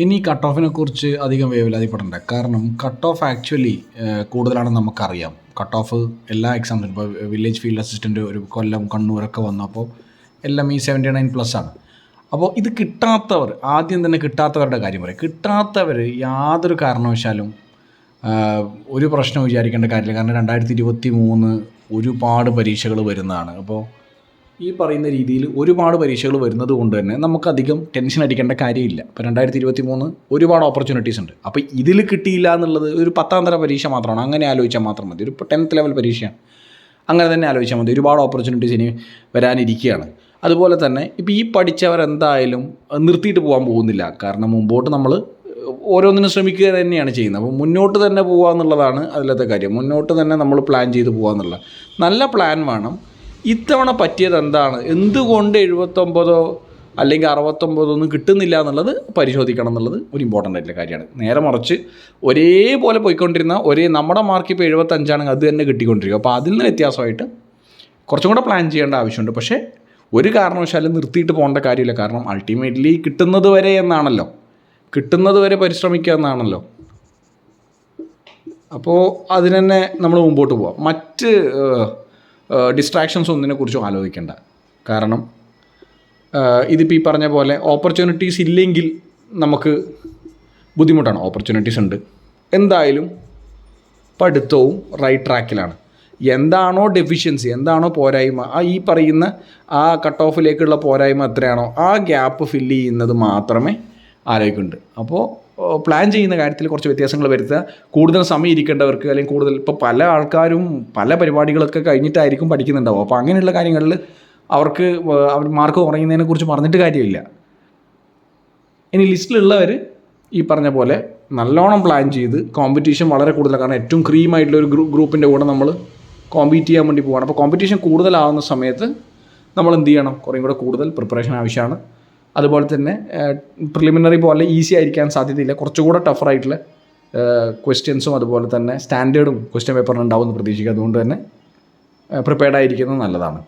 ഇനി കട്ട് ഓഫിനെ കുറിച്ച് അധികം വേവലാതിപ്പെടേണ്ട. കാരണം കട്ട് ഓഫ് ആക്ച്വലി കൂടുതലാണെന്ന് നമുക്കറിയാം. കട്ട് ഓഫ് എല്ലാ എക്സാംസിനും ഇപ്പോൾ വില്ലേജ് ഫീൽഡ് അസിസ്റ്റൻ്റ് ഒരു കൊല്ലം കണ്ണൂരൊക്കെ വന്നപ്പോൾ എല്ലാം ഈ 79+ ആണ്. അപ്പോൾ ഇത് കിട്ടാത്തവർ, ആദ്യം തന്നെ കിട്ടാത്തവരുടെ കാര്യം പറയും. കിട്ടാത്തവർ യാതൊരു കാരണവശാലും ഒരു പ്രശ്നം വിചാരിക്കേണ്ട കാര്യമില്ല. കാരണം 2023 ഒരുപാട് പരീക്ഷകൾ വരുന്നതാണ്. അപ്പോൾ ഈ പറയുന്ന രീതിയിൽ ഒരുപാട് പരീക്ഷകൾ വരുന്നത് കൊണ്ട് തന്നെ നമുക്കധികം ടെൻഷൻ അടിക്കേണ്ട കാര്യമില്ല. ഇപ്പോൾ 2023 ഒരുപാട് ഓപ്പർച്യൂണിറ്റീസ് ഉണ്ട്. അപ്പോൾ ഇതിൽ കിട്ടിയില്ല എന്നുള്ളത് ഒരു 10ാം തരം പരീക്ഷ മാത്രമാണ്. അങ്ങനെ ആലോചിച്ചാൽ മാത്രം മതി. ഒരു 10th ലെവൽ പരീക്ഷയാണ്, അങ്ങനെ തന്നെ ആലോചിച്ചാൽ മതി. ഒരുപാട് ഓപ്പർച്യൂണിറ്റീസ് ഇനി വരാനിരിക്കുകയാണ്. അതുപോലെ തന്നെ ഇപ്പോൾ ഈ പഠിച്ചവരെന്തായാലും നിർത്തിയിട്ട് പോകാൻ പോകുന്നില്ല. കാരണം മുമ്പോട്ട് നമ്മൾ ഓരോന്നിനും ശ്രമിക്കുക തന്നെയാണ് ചെയ്യുന്നത്. അപ്പോൾ മുന്നോട്ട് തന്നെ പോകുക എന്നുള്ളതാണ് അതിലത്തെ കാര്യം. മുന്നോട്ട് തന്നെ നമ്മൾ പ്ലാൻ ചെയ്ത് പോകുക എന്നുള്ള നല്ല പ്ലാൻ വേണം. ഇത്തവണ പറ്റിയത് എന്താണ്, എന്തുകൊണ്ട് 79 അല്ലെങ്കിൽ 69 ഒന്നും കിട്ടുന്നില്ല എന്നുള്ളത് പരിശോധിക്കണം എന്നുള്ളത് ഒരു ഇമ്പോർട്ടൻ്റ് ആയിട്ടുള്ള കാര്യമാണ്. നേരെ മറിച്ച് ഒരേപോലെ പോയിക്കൊണ്ടിരുന്ന നമ്മുടെ മാർക്ക് ഇപ്പോൾ 75 ആണെങ്കിൽ അത് തന്നെ കിട്ടിക്കൊണ്ടിരിക്കും. അപ്പോൾ അതിൽ നിന്ന് വ്യത്യാസമായിട്ട് കുറച്ചും കൂടെ പ്ലാൻ ചെയ്യേണ്ട ആവശ്യമുണ്ട്. പക്ഷേ ഒരു കാരണവശാലും നിർത്തിയിട്ട് പോകേണ്ട കാര്യമില്ല. കാരണം അൾട്ടിമേറ്റ്ലി കിട്ടുന്നത് വരെ എന്നാണല്ലോ, കിട്ടുന്നത് വരെ പരിശ്രമിക്കുക എന്നാണല്ലോ. അപ്പോൾ അതിന് തന്നെ നമ്മൾ മുമ്പോട്ട് പോവാം. മറ്റ് ഡിസ്ട്രാക്ഷൻസ് ഒന്നിനെക്കുറിച്ചും ആലോചിക്കേണ്ട. കാരണം ഇതിപ്പോൾ ഈ പറഞ്ഞ പോലെ ഓപ്പർച്യൂണിറ്റീസ് ഇല്ലെങ്കിൽ നമുക്ക് ബുദ്ധിമുട്ടാണ്. ഓപ്പർച്യൂണിറ്റീസ് ഉണ്ട്, എന്തായാലും പഠിത്തവും റൈറ്റ് ട്രാക്കിലാണ്. എന്താണോ ഡെഫിഷ്യൻസി, എന്താണോ പോരായ്മ, ഈ പറയുന്ന ആ കട്ട് ഓഫിലേക്കുള്ള പോരായ്മ എത്രയാണോ ആ ഗ്യാപ്പ് ഫില്ല് ചെയ്യുന്നത് മാത്രമേ ആലോചിക്കുന്നുണ്ട്. അപ്പോൾ പ്ലാൻ ചെയ്യുന്ന കാര്യത്തിൽ കുറച്ച് വ്യത്യാസങ്ങൾ വരുത്തുക. കൂടുതൽ സമയം ഇരിക്കേണ്ടവർക്ക്, അല്ലെങ്കിൽ കൂടുതൽ ഇപ്പോൾ പല ആൾക്കാരും പല പരിപാടികളൊക്കെ കഴിഞ്ഞിട്ടായിരിക്കും പഠിക്കുന്നുണ്ടാവും. അപ്പോൾ അങ്ങനെയുള്ള കാര്യങ്ങളിൽ അവർക്ക് അവർ മാർക്ക് കുറയുന്നതിനെക്കുറിച്ച് പറഞ്ഞിട്ട് കാര്യമില്ല. ഇനി ലിസ്റ്റിലുള്ളവർ ഈ പറഞ്ഞ പോലെ നല്ലോണം പ്ലാൻ ചെയ്ത്, കോമ്പറ്റീഷൻ വളരെ കൂടുതലാണ്. കാരണം ഏറ്റവും ക്രീമായിട്ടുള്ള ഒരു ഗ്രൂപ്പിൻ്റെ കൂടെ നമ്മൾ കോമ്പീറ്റ് ചെയ്യാൻ വേണ്ടി പോവുകയാണ്. അപ്പോൾ കോമ്പറ്റീഷൻ കൂടുതലാവുന്ന സമയത്ത് നമ്മൾ എന്ത് ചെയ്യണം, കുറേയും കൂടെ കൂടുതൽ പ്രിപ്പറേഷൻ ആവശ്യമാണ്. അതുപോലെ തന്നെ പ്രിലിമിനറി പോലെ ഈസി ആയിരിക്കാൻ സാധ്യതയില്ല. കുറച്ചുകൂടെ ടഫറായിട്ടുള്ള ക്വസ്റ്റ്യൻസും അതുപോലെ തന്നെ സ്റ്റാൻഡേർഡും ക്വസ്റ്റ്യൻ പേപ്പറിന് ഉണ്ടാവുമെന്ന് പ്രതീക്ഷിക്കുക. അതുകൊണ്ട് തന്നെ പ്രിപ്പയർഡ് ആയിരിക്കുന്നത് നല്ലതാണ്.